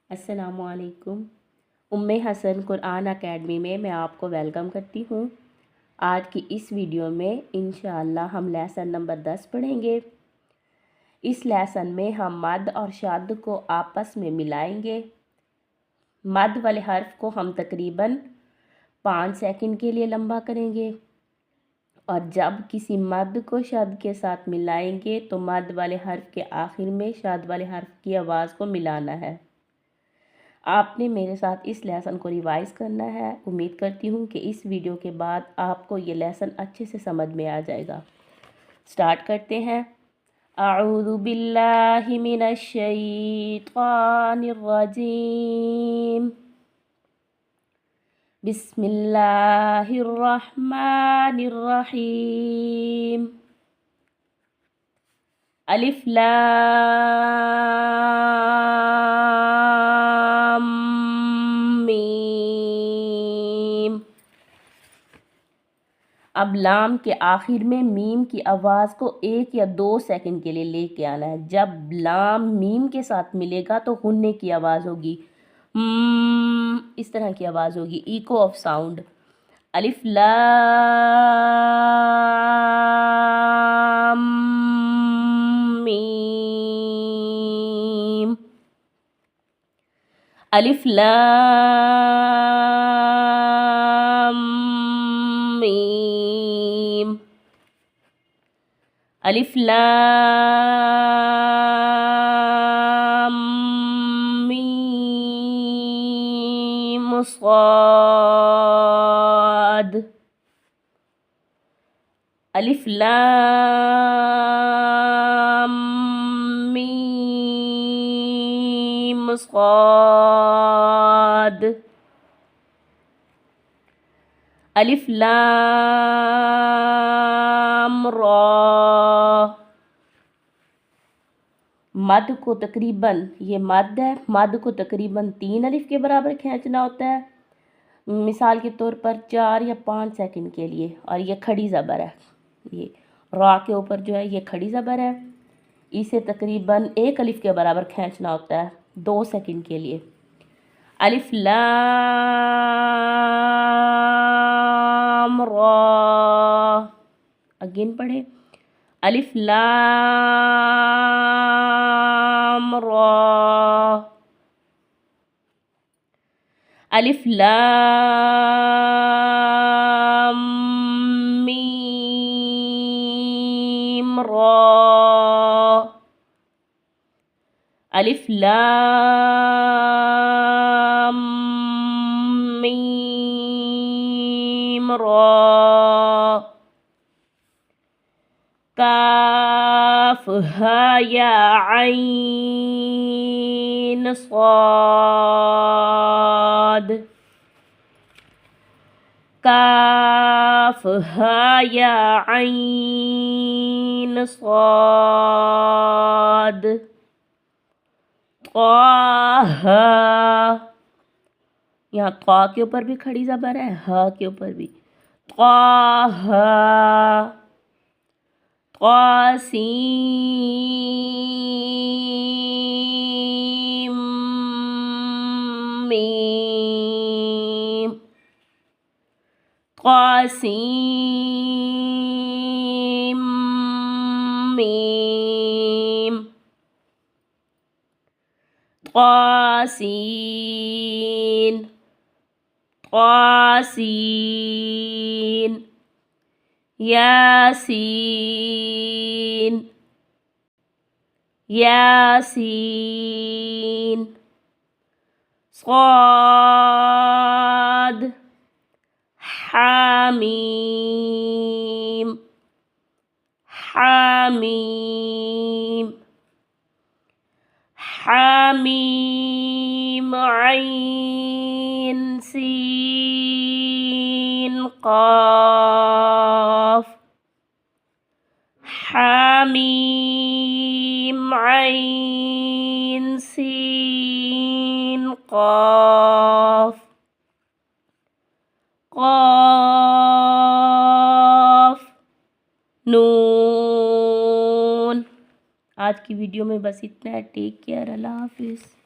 السلام علیکم۔ حسن قرآن اکیڈمی میں میں آپ کو ویلکم کرتی ہوں۔ آج کی اس ویڈیو میں انشاءاللہ ہم لیسن نمبر 10 پڑھیں گے۔ اس لیسن میں ہم مد اور شد کو آپس میں ملائیں گے۔ مد والے حرف کو ہم تقریباً 5 سیکنڈ کے لیے لمبا کریں گے، اور جب کسی مد کو شد کے ساتھ ملائیں گے تو مد والے حرف کے آخر میں شد والے حرف کی آواز کو ملانا ہے۔ آپ نے میرے ساتھ اس لیسن کو ریوائز کرنا ہے۔ امید کرتی ہوں کہ اس ویڈیو کے بعد آپ کو یہ لیسن اچھے سے سمجھ میں آ جائے گا۔ سٹارٹ کرتے ہیں۔ اعوذ باللہ من الشیطان الرجیم، بسم اللہ الرحمن الرحیم۔ الف لام میم۔ اب لام کے آخر میں میم کی آواز کو 1 یا 2 سیکنڈ کے لیے لے کے آنا ہے۔ جب لام میم کے ساتھ ملے گا تو غنّے کی آواز ہوگی، اس طرح کی آواز ہوگی، ایکو آف ساؤنڈ۔ الف لام میم۔ الف لام میم۔ الف لام میم صاد۔ الف لام میم صاد۔ الف لام را۔ مد کو تقریباً، یہ مد ہے، مد کو تقریباً 3 الف کے برابر کھینچنا ہوتا ہے، مثال کے طور پر 4 یا 5 سیکنڈ کے لیے، اور یہ کھڑی زبر ہے، یہ را کے اوپر جو ہے یہ کھڑی زبر ہے، اسے تقریباً 1 الف کے برابر کھینچنا ہوتا ہے 2 سیکنڈ کے لیے۔ الف لام را۔ اگین پڑھیں، الف لام را۔ الف لام میم را۔ الف لام میم را۔ کاف ہا یا عین صاد۔ کاف ہا یا عین صاد۔ طٰ، یہاں طٰ کے اوپر بھی کھڑی زبر ہے، ہا کے اوپر بھی، طٰ۔ طاسیم میم۔ طاسیم میم۔ طاسین۔ طاسین۔ یاسین۔ یاسین۔ صاد۔ حامیم۔ حامیم۔ حامیم عین سین قاف۔ حامیم عین سین قاف۔ قاف نون۔ آج کی ویڈیو میں بس اتنا ہے۔ ٹیک کیئر، اللہ حافظ۔